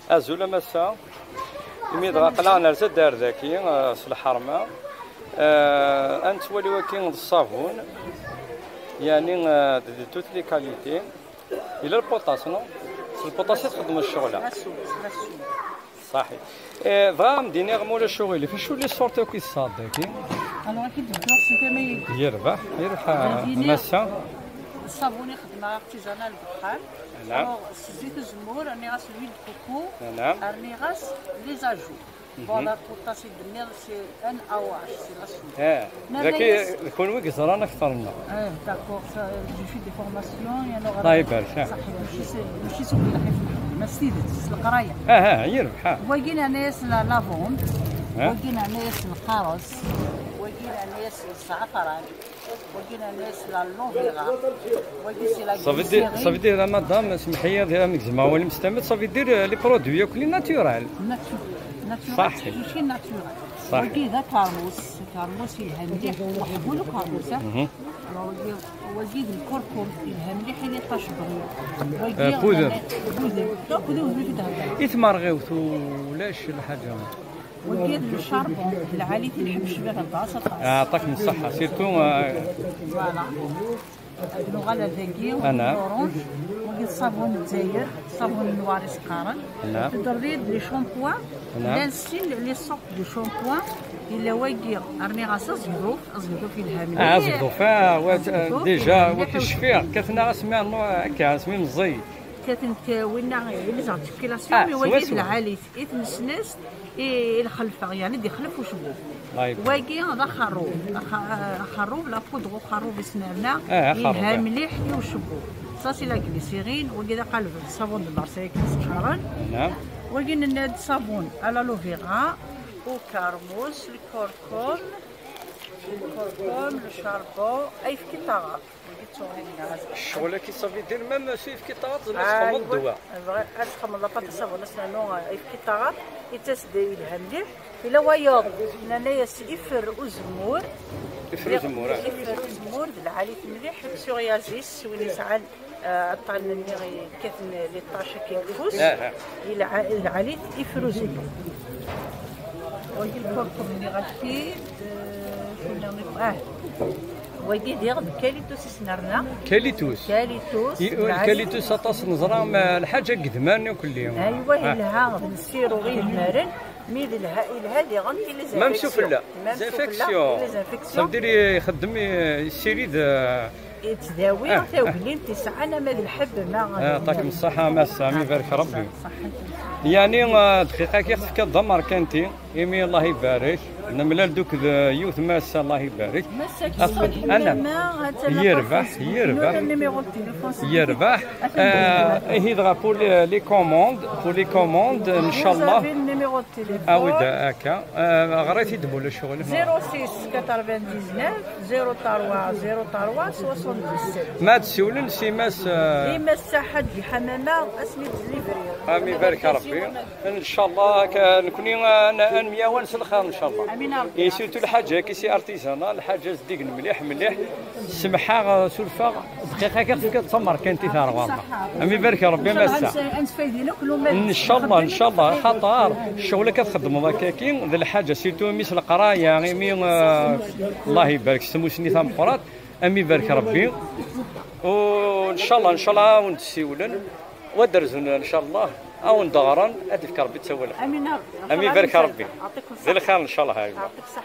ازولا مسا يميد قلعنا لتدار ذاكي في الحرمه. انت ولي وكين الصابون يعني دي توت لي كاليتي الى البوطاس نو البوطاس تخدم الشغله صحيح. بغا مديني غمولا الشغل فاش ولي صورتو كي صادقي انا اكيد بلاصتي كما يربح مسا الصابون يخدم ارتيزانال بحال. نعم. زيت الزمور راني غاس الويل كوكو. نعم. راني غاس لي زاجو. فوالا بوطاسي دنيا سي ان اواش سي لاسون. ذاك يكون ويك زرانا اكثر لنا. داكور جو في دي فورماسيون يا الله يبارك. صحيح ماشي سوق الحفظ ما سيدت القرايه. يربح. وكينا ناس لافوند وكينا ناس القرص وكينا ناس الزعفران وكينا ناس لونفيغا وكينا صافي دير مدام سمحيه ديال مكزما هو المستمد صافي دير لي برودوي كلي ناتورال صحيح ماشي ناتورال وكذا كارموس يلها مليح وحبوا له كارموس وكيد الكركم يلها مليح اللي تشبه بودر في دهب إثمار غيوث ولاش الحاجه وكيد الشاربون العالي تنحب شبه البلاصه يعطيك من الصحه سيرتو فوالا الغلا ذاكي والورونج وكيد الصابون الجزائر الصابون النوار سكارن تدريد لي شامبوان لانسين لي سوق دو شامبوان الا واكي راني غاصه زيروف في الهامل زيروف ديجا وكيشفيه كتنا اسمع هكا اسمي مزي كانت وين اللي زعما تشكيلاسيون واكي العالي يتنسنس الخلفه يعني دي خلف وشبوب واكي هذا خروب لا بودغ خروب سناننا يلها مليح وشبوب صافي لا غليسيرين وكذا قلب الصابون دو مارسيك سكارن نعم وكاين الناد صابون على لوفيغا وكارموس الكركم الشاربون اي في كيطاغا الشغله كي صافي دير ميم سي في كيطاغا تخمم الدواء تخمم لاباط الصابون سنانو اي في كيطاغا يتسدي لها مليح الا وايض انايا يفر وزمور يفر بالعالي مليح بسوريازيس وين يزعل الطعن اللي كيفن لي طاشا كيفوس العالي يفروزي ويجي الكركم اللي غادي شنو نقول ويجي ديال كاليتوس سنرنا كاليتوس اطاس نزرام الحاجه قدمان كل يوم ايوا لها نسيرو غير المرن ميد لها اللي غنتي لي زانفيكسيون ممسوف لا زانفيكسيون صافي يخدم السيريد يتداوي تاوكلين تسعه انا ما الحب ما يعطيك الصحه ما سامي بارك ربي يعني دقيقه كيخف كضمر كانتي يمي الله يبارك نملال دوك يوث ماسا الله يبارك انا يربح هي دغا بور لي كوموند ان شاء الله اودا هكا غريتي دبول الشغل 06 99 03 77 ما تسولن سي ماس حد بحمامه اسمي دليفري امي بارك ربي ان شاء الله نكوني انا مياوان الخير ان شاء الله امين ربي سيرتو الحاجه كيسي ارتيزانا الحاجه زديق مليح سمحه سلفه دقيقه كتسمر كانتي ثار امي بارك ربي مسا ان شاء الله خطر الشغل كتخدم هكاكين ذا الحاجه سيرتو ميس القرايه يعني الله يبارك سموسني ثم قرات امي بارك ربي وان شاء الله ونتسيولن ودرزن ان شاء الله او ندغرن هذيك ربي تسولها امين امي بارك ربي ذي الخير ان شاء الله هاي يعطيك الصحه